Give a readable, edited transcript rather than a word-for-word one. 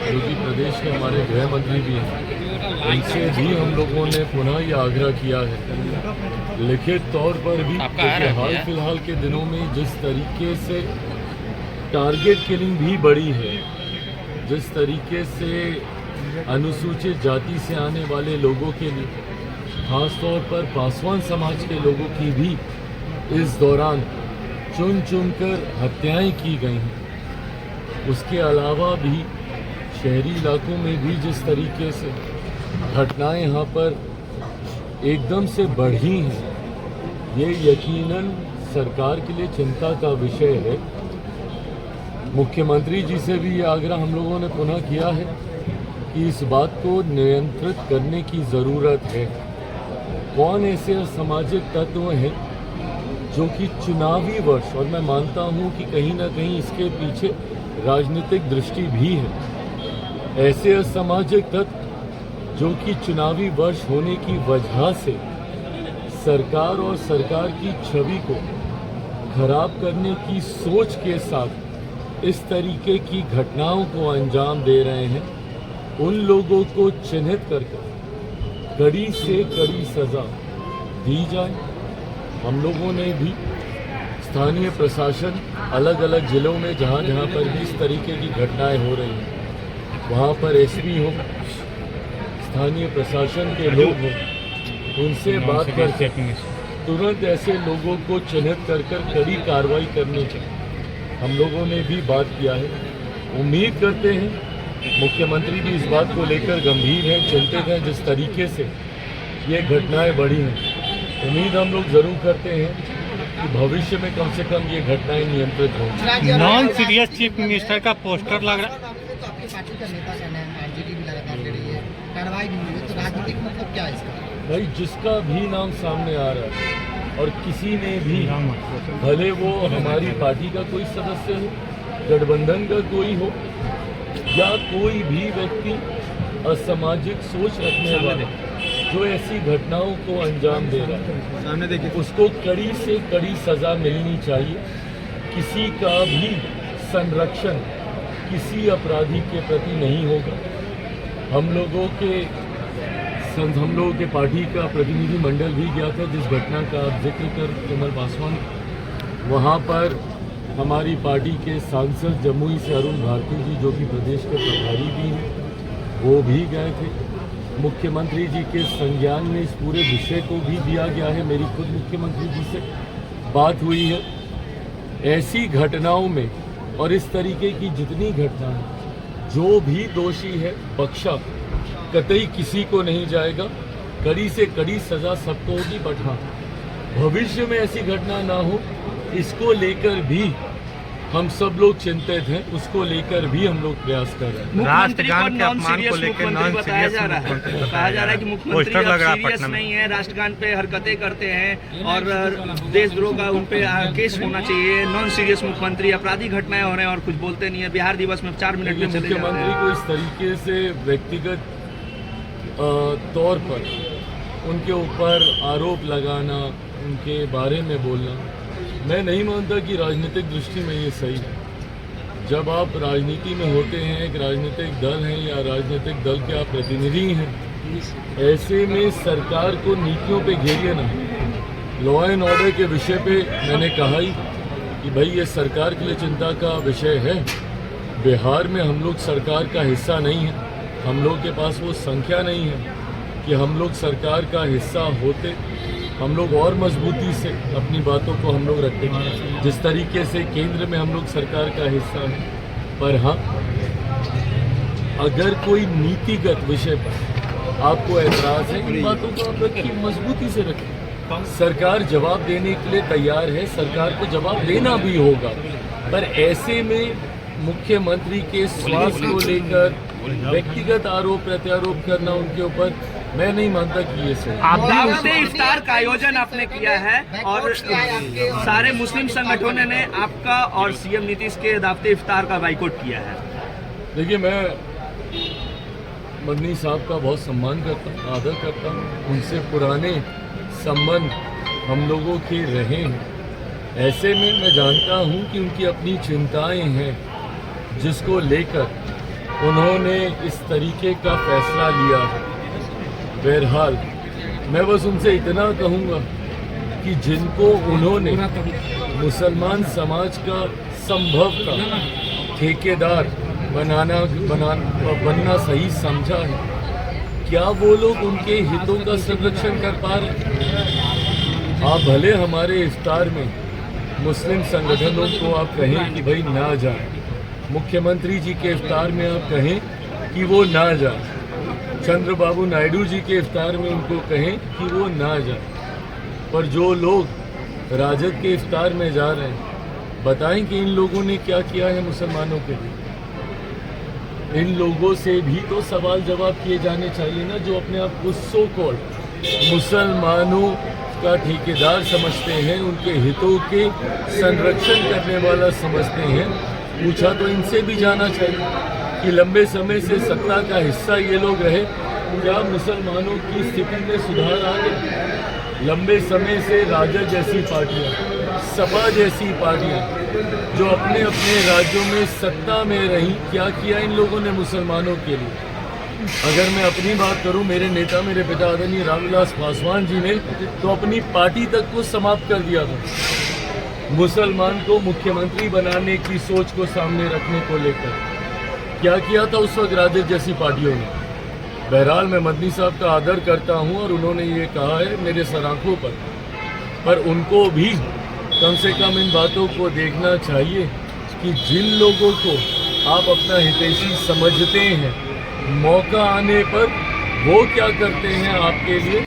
जो कि प्रदेश के हमारे गृह मंत्री भी हैं, इनसे भी हम लोगों ने पुनः ये आग्रह किया है लिखित तौर पर भी कि हाल फिलहाल के दिनों में जिस तरीके से टारगेट किलिंग भी बढ़ी है, जिस तरीके से अनुसूचित जाति से आने वाले लोगों के लिए खास तौर पर पासवान समाज के लोगों की भी इस दौरान चुन चुनकर हत्याएं की गई हैं। उसके अलावा भी शहरी इलाकों में भी जिस तरीके से घटनाएं यहाँ पर एकदम से बढ़ी हैं, ये यकीनन सरकार के लिए चिंता का विषय है। मुख्यमंत्री जी से भी ये आग्रह हम लोगों ने पुनः किया है कि इस बात को नियंत्रित करने की ज़रूरत है। कौन ऐसे असामाजिक तत्व हैं जो कि चुनावी वर्ष, और मैं मानता हूं कि कहीं ना कहीं इसके पीछे राजनीतिक दृष्टि भी है, ऐसे असामाजिक तत्व जो कि चुनावी वर्ष होने की वजह से सरकार और सरकार की छवि को खराब करने की सोच के साथ इस तरीके की घटनाओं को अंजाम दे रहे हैं, उन लोगों को चिन्हित करके कड़ी से कड़ी सज़ा दी जाए। हम लोगों ने भी स्थानीय प्रशासन अलग अलग ज़िलों में जहाँ जहाँ पर भी इस तरीके की घटनाएं हो रही हैं, वहाँ पर एसपी हो, स्थानीय प्रशासन के लोग हों, उनसे बात करके तुरंत ऐसे लोगों को चिन्हित कर कड़ी कार्रवाई करने की हम लोगों ने भी बात किया है। उम्मीद करते हैं मुख्यमंत्री भी इस बात को लेकर गंभीर हैं, चिंतित हैं जिस तरीके से ये घटनाएं बढ़ी हैं। उम्मीद हम लोग ज़रूर करते हैं कि भविष्य में कम से कम ये घटनाएं नियंत्रित हों। नॉन सीरियस चीफ मिनिस्टर का पोस्टर लग रहा है, तो आपकी पार्टी का नेता कहना है, आरजेडी भी लगातार ले रही है, कार्रवाई भी हुई है, तो राजनीतिक मतलब क्या है इसका? भाई जिसका भी नाम सामने आ रहा है और किसी ने भी, भले वो हमारी पार्टी का कोई सदस्य हो, गठबंधन का कोई हो, या कोई भी व्यक्ति असामाजिक सोच रखने वाला जो ऐसी घटनाओं को अंजाम दे रहा है, उसको कड़ी से कड़ी सज़ा मिलनी चाहिए। किसी का भी संरक्षण किसी अपराधी के प्रति नहीं होगा। हम लोगों के पार्टी का प्रतिनिधि मंडल भी गया था जिस घटना का आप जिक्र कर कमल पासवान, वहाँ पर हमारी पार्टी के सांसद जमुई से अरुण भारती जी जो कि प्रदेश के प्रभारी भी हैं, वो भी गए थे। मुख्यमंत्री जी के संज्ञान में इस पूरे विषय को भी दिया गया है। मेरी खुद मुख्यमंत्री जी से बात हुई है। ऐसी घटनाओं में और इस तरीके की जितनी घटनाएं, जो भी दोषी है बख्शा कतई किसी को नहीं जाएगा। कड़ी से कड़ी सज़ा सबको होगी, बट हाँ भविष्य में ऐसी घटना ना हो, इसको लेकर भी हम सब लोग चिंतित हैं, उसको लेकर भी हम लोग प्रयास कर रहे हैं। राष्ट्रगान के अपमान को लेकर नॉन बताया सीरियस जा रहा है, कहा जा रहा है कि मुख्यमंत्री अब सीरियस नहीं है, राष्ट्रगान पे हरकतें करते हैं और देशद्रोह का उन पे केस होना चाहिए। नॉन सीरियस मुख्यमंत्री, अपराधी घटनाएं हो रहे हैं और कुछ बोलते नहीं है। बिहार दिवस में 4 मिनट में चले जा रहे हैं। मुख्यमंत्री को इस तरीके से व्यक्तिगत तौर पर उनके ऊपर आरोप लगाना, उनके बारे में बोलना, मैं नहीं मानता कि राजनीतिक दृष्टि में ये सही है। जब आप राजनीति में होते हैं, एक राजनीतिक दल हैं या राजनीतिक दल के आप प्रतिनिधि हैं, ऐसे में सरकार को नीतियों पे घेरिए ना। लॉ एंड ऑर्डर के विषय पे मैंने कहा ही कि भाई ये सरकार के लिए चिंता का विषय है। बिहार में हम लोग सरकार का हिस्सा नहीं है, हम लोग के पास वो संख्या नहीं है कि हम लोग सरकार का हिस्सा होते, हम लोग और मजबूती से अपनी बातों को हम लोग रखते हैं जिस तरीके से केंद्र में हम लोग सरकार का हिस्सा हैं। पर हाँ, अगर कोई नीतिगत विषय पर आपको ऐतराज़ है, इन बातों को आप रखिए, मजबूती से रखें। सरकार जवाब देने के लिए तैयार है, सरकार को जवाब देना भी होगा। पर ऐसे में मुख्यमंत्री के स्वास्थ्य को लेकर व्यक्तिगत आरोप प्रत्यारोप करना उनके ऊपर, मैं नहीं मानता कि ये सही। दावते इफ्तार का आयोजन आपने किया है और सारे मुस्लिम संगठनों ने आपका और सीएम नीतीश के दावते इफ्तार का बाइकआउट किया है। देखिए, मैं मदनी साहब का बहुत सम्मान करता हूँ, आदर करता हूँ। उनसे पुराने संबंध हम लोगों के रहे हैं। ऐसे में मैं जानता हूँ कि उनकी अपनी चिंताएं हैं जिसको लेकर उन्होंने इस तरीके का फैसला लिया है। बहरहाल मैं बस उनसे इतना कहूँगा कि जिनको उन्होंने मुसलमान समाज का संभवतः ठेकेदार बनना सही समझा है, क्या वो लोग उनके हितों का संरक्षण कर पा रहे? आप भले हमारे इफ्तार में मुस्लिम संगठनों को आप कहें कि भाई ना जाए, मुख्यमंत्री जी के इफ्तार में आप कहें कि वो ना जाए, चंद्रबाबू नायडू जी के इफ्तार में उनको कहें कि वो ना जाए, पर जो लोग राजद के इफ्तार में जा रहे हैं, बताएं कि इन लोगों ने क्या किया है मुसलमानों के लिए। इन लोगों से भी तो सवाल जवाब किए जाने चाहिए ना, जो अपने आप को सो कॉल्ड मुसलमानों का ठेकेदार समझते हैं, उनके हितों के संरक्षण करने वाला समझते हैं। पूछा तो इनसे भी जाना चाहिए कि लंबे समय से सत्ता का हिस्सा ये लोग रहे, क्या मुसलमानों की स्थिति में सुधार आ गया? लंबे समय से राजद जैसी पार्टियां, सपा जैसी पार्टियां जो अपने अपने राज्यों में सत्ता में रही, क्या किया इन लोगों ने मुसलमानों के लिए? अगर मैं अपनी बात करूं, मेरे नेता, मेरे पिता आदरणीय रामविलास पासवान जी ने तो अपनी पार्टी तक को समाप्त कर दिया था, मुसलमान को मुख्यमंत्री बनाने की सोच को सामने रखने को लेकर। क्या किया था उस वक्त राजद जैसी पार्टियों ने? बहरहाल मैं मदनी साहब का आदर करता हूं और उन्होंने ये कहा है मेरे सराखों पर उनको भी कम से कम इन बातों को देखना चाहिए कि जिन लोगों को आप अपना हितैषी समझते हैं, मौका आने पर वो क्या करते हैं आपके लिए।